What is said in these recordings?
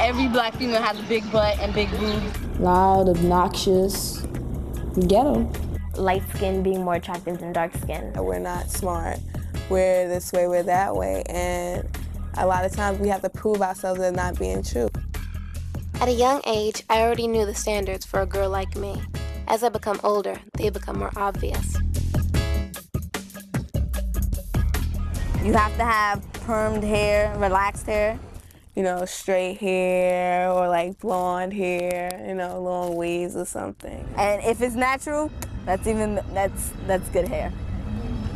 Every black female has a big butt and big boobs. Loud, obnoxious, ghetto. Light skin being more attractive than dark skin. We're not smart. We're this way, we're that way. And a lot of times we have to prove ourselves as not being true. At a young age, I already knew the standards for a girl like me. As I become older, they become more obvious. You have to have permed hair, relaxed hair. You know, straight hair or like blonde hair, you know, long waves or something. And if it's natural, that's good hair.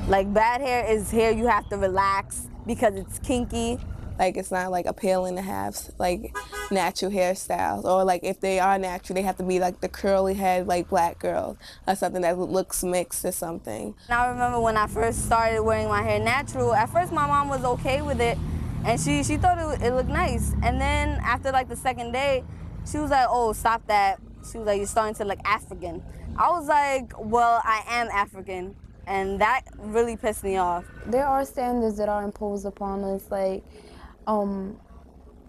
Like bad hair is hair you have to relax because it's kinky. Like it's not like appealing to have like natural hairstyles, or like if they are natural, they have to be like the curly head like black girls or something that looks mixed or something. And I remember when I first started wearing my hair natural, at first my mom was okay with it. And she thought it looked nice. And then after like the second day, she was like, oh, stop that. She was like, you're starting to look African. I was like, well, I am African. And that really pissed me off. There are standards that are imposed upon us, like, you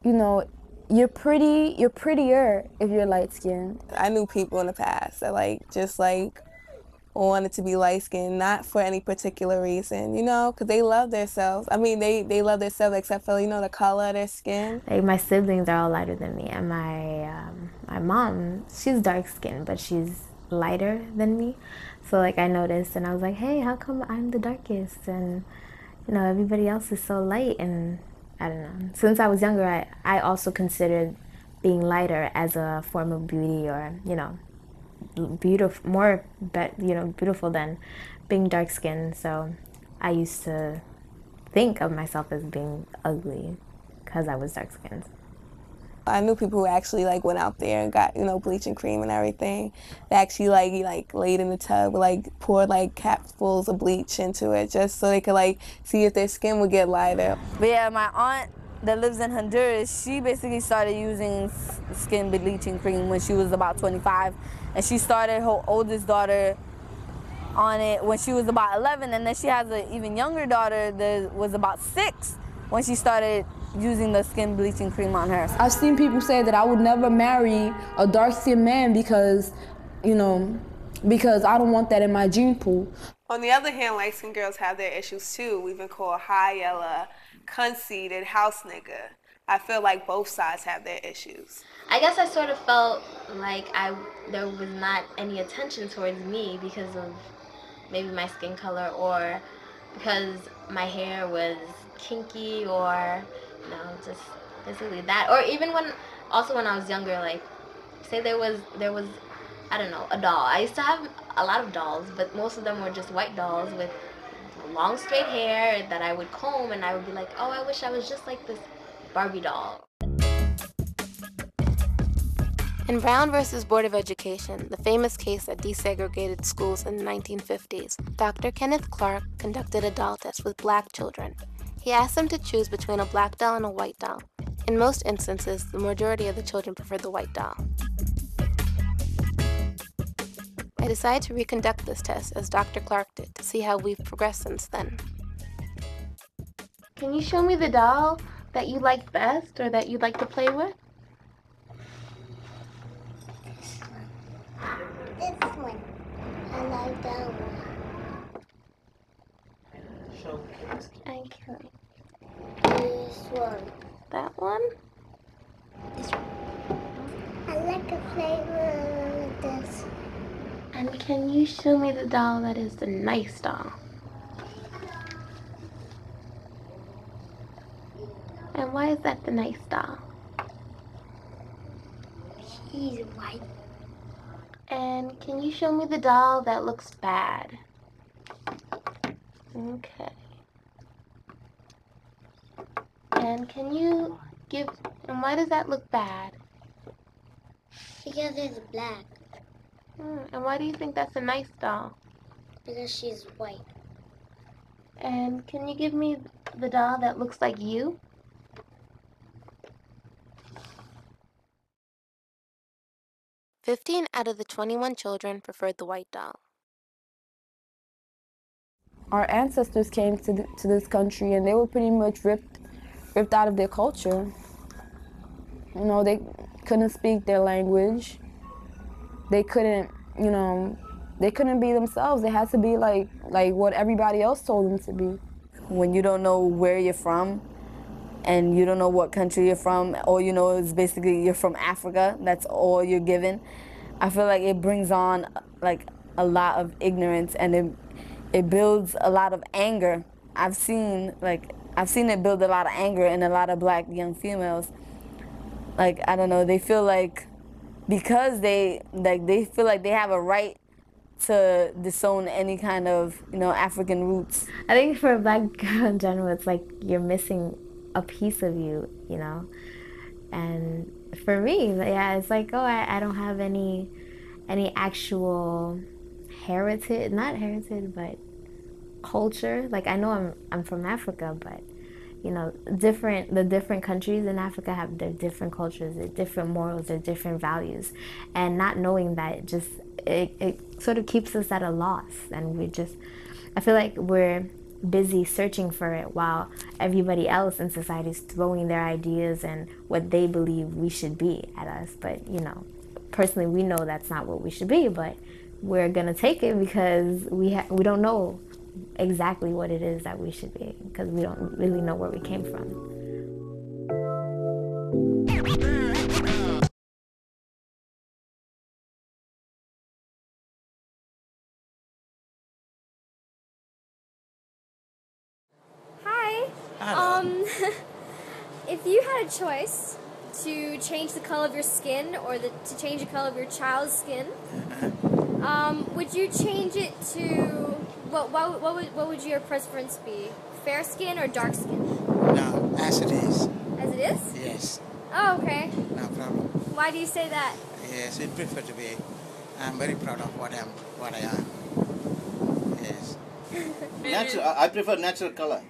know, you're prettier if you're light-skinned. I knew people in the past that just wanted to be light-skinned, not for any particular reason, you know, because they love themselves. I mean, they love themselves except for, you know, the color of their skin. Like my siblings are all lighter than me, and my mom, she's dark-skinned, but she's lighter than me. So like I noticed, and I was like, hey, how come I'm the darkest, and you know everybody else is so light? And I don't know. Since I was younger, I also considered being lighter as a form of beauty, or you know, beautiful than being dark skinned. So I used to think of myself as being ugly because I was dark skinned. I knew people who actually went out there and got, you know, bleaching cream and everything. They actually laid in the tub, poured capfuls of bleach into it just so they could see if their skin would get lighter. But yeah, my aunt that lives in Honduras, she basically started using skin bleaching cream when she was about 25. And she started her oldest daughter on it when she was about 11. And then she has an even younger daughter that was about 6 when she started using the skin bleaching cream on her. I've seen people say that I would never marry a dark-skinned man because, you know, because I don't want that in my gene pool. On the other hand, light-skinned girls have their issues too. We've been called high yellow, conceited, house nigga. I feel like both sides have their issues. I guess I sort of felt like there was not any attention towards me because of maybe my skin color, or because my hair was kinky, or you know, just basically that. Or even when I was younger, say there was I don't know, a doll. I used to have a lot of dolls, but most of them were just white dolls with long straight hair that I would comb, and I would be like, oh, I wish I was just like this Barbie doll. In Brown versus Board of Education, the famous case that desegregated schools in the 1950s, Dr. Kenneth Clark conducted a doll test with black children. He asked them to choose between a black doll and a white doll. In most instances, the majority of the children preferred the white doll. I decided to reconduct this test as Dr. Clark did to see how we've progressed since then. Can you show me the doll that you like best, or that you'd like to play with? This one. I like that one. Okay. This one. That one? This one. I like to play with this. And can you show me the doll that is the nice doll? And why is that the nice doll? He's white. And can you show me the doll that looks bad? Okay. And and why does that look bad? Because it's black. And why do you think that's a nice doll? Because she's white. And can you give me the doll that looks like you? "15 out of the 21 children preferred the white doll. Our ancestors came to this country and they were pretty much ripped out of their culture. You know, they couldn't speak their language. They couldn't, you know, they couldn't be themselves. They had to be like what everybody else told them to be. When you don't know where you're from and you don't know what country you're from, all you know is basically you're from Africa, that's all you're given, I feel like it brings on like a lot of ignorance, and it builds a lot of anger. I've seen it build a lot of anger in a lot of black young females. Like, I don't know, they feel like because they feel like they have a right to disown any kind of, you know, African roots. I think for a black girl in general, it's like you're missing a piece of you, you know? And for me, yeah, it's like, oh, I don't have any actual heritage, not heritage, but culture. Like, I know I'm from Africa, but you know, the different countries in Africa have their different cultures, their different morals, their different values, and not knowing that just it sort of keeps us at a loss, and I feel like we're busy searching for it while everybody else in society is throwing their ideas and what they believe we should be at us. But you know, personally, we know that's not what we should be, but we're gonna take it because we don't know exactly what it is that we should be because we don't really know where we came from. Hi. If you had a choice to change the color of your skin or to change the color of your child's skin, would you change it to what would your preference be? Fair skin or dark skin? No, as it is. As it is? Yes. Oh, okay. No problem. Why do you say that? Yes, I prefer to be. I'm very proud of what I am. Yes. Natural. I prefer natural color.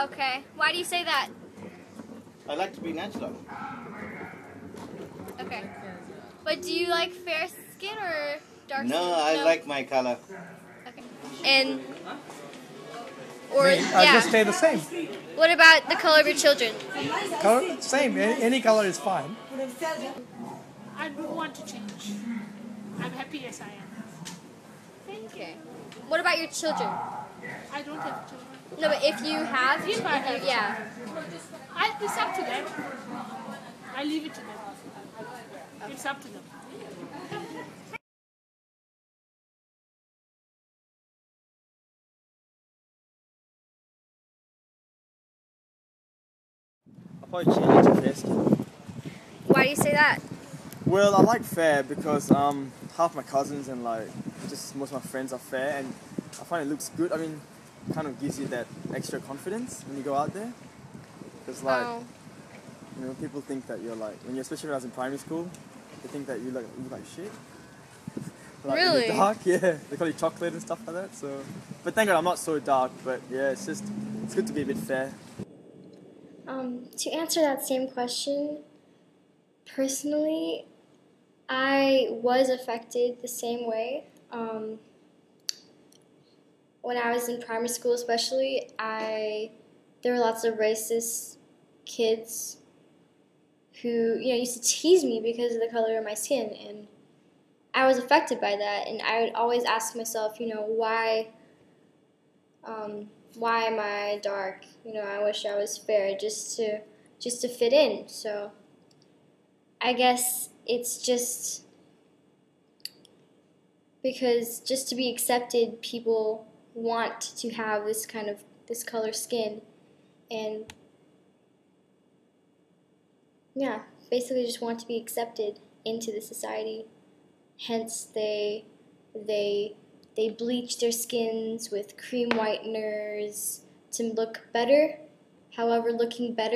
Okay. Why do you say that? I like to be natural. Okay. But do you like fair skin or dark skin? No, I like my color. Okay. And or I yeah. just stay the same. What about the color of your children? Color, same. Any color is fine. I don't want to change. I'm happy as I am. Okay. What about your children? I don't have children. No, but if you have, If I have yeah. It's up to them. I leave it to them. It's up to them. I'll probably change it to fair skin. Why do you say that? Well, I like fair because half my cousins and like just most of my friends are fair, and I find it looks good. I mean, it kind of gives you that extra confidence when you go out there. Because like, you know, people think that you're like, especially when I was in primary school, they think that you look like shit. Like, really? When you're dark, yeah. They call you chocolate and stuff like that. So, but thank God I'm not so dark. But yeah, it's good to be a bit fair. To answer that same question, personally, I was affected the same way. When I was in primary school especially, there were lots of racist kids who, you know, used to tease me because of the color of my skin, and I was affected by that, and I would always ask myself, you know, why am I dark? You know, I wish I was fair just to fit in. So I guess it's just because just to be accepted, people want to have this color skin, and yeah, basically just want to be accepted into the society. Hence, they bleach their skins with cream whiteners to look better. However, looking better